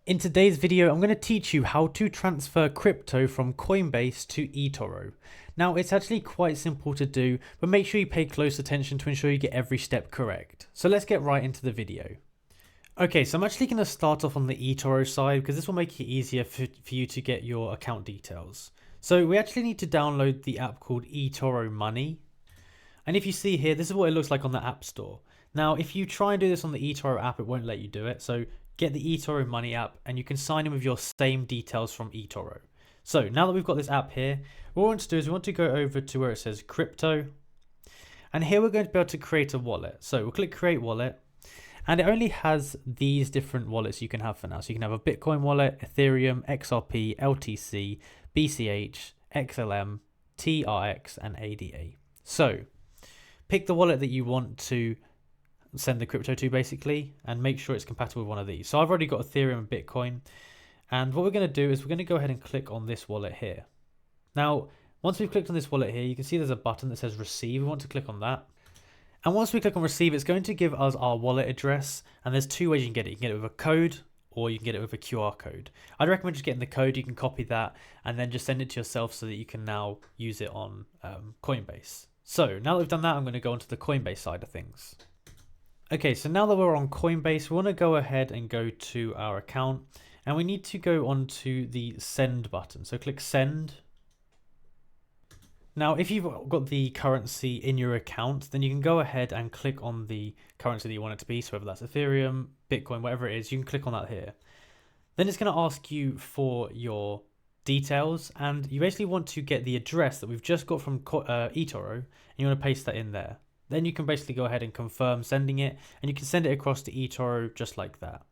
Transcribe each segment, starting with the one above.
In today's video, I'm going to teach you how to transfer crypto from Coinbase to Etoro. Now, it's actually quite simple to do, but make sure you pay close attention to ensure you get every step correct. So let's get right into the video. Okay, so I'm actually going to start off on the Etoro side because this will make it easier for you to get your account details. So we actually need to download the app called Etoro Money. And if you see here, this is what it looks like on the App Store. Now, if you try and do this on the Etoro app, it won't let you do it. So get the Etoro Money app and you can sign in with your same details from Etoro. So now that we've got this app here, what we want to do is we want to go over to where it says crypto. And here we're going to be able to create a wallet. So we'll click create wallet. And it only has these different wallets you can have for now. So you can have a Bitcoin wallet, Ethereum, XRP, LTC, BCH, XLM, TRX, and ADA. So pick the wallet that you want to send the crypto to basically, and make sure it's compatible with one of these. So I've already got Ethereum and Bitcoin. And what we're going to do is we're going to go ahead and click on this wallet here. Now, once we've clicked on this wallet here, you can see there's a button that says receive. We want to click on that. And once we click on receive, it's going to give us our wallet address. And there's two ways you can get it. You can get it with a code or you can get it with a QR code. I'd recommend just getting the code. You can copy that and then just send it to yourself so that you can now use it on Coinbase. So now that we've done that, I'm going to go onto the Coinbase side of things. Okay, so now that we're on Coinbase, we want to go ahead and go to our account and we need to go onto the send button. So click send. Now, if you've got the currency in your account, then you can go ahead and click on the currency that you want it to be. So whether that's Ethereum, Bitcoin, whatever it is, you can click on that here. Then it's going to ask you for your details and you basically want to get the address that we've just got from Etoro and you want to paste that in there. Then you can basically go ahead and confirm sending it and you can send it across to Etoro just like that.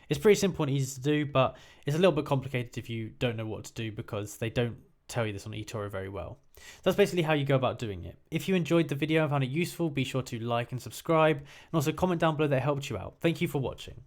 It's pretty simple and easy to do, but it's a little bit complicated if you don't know what to do because they don't tell you this on Etoro very well. That's basically how you go about doing it. If you enjoyed the video and found it useful, be sure to like and subscribe and also comment down below that it helped you out. Thank you for watching.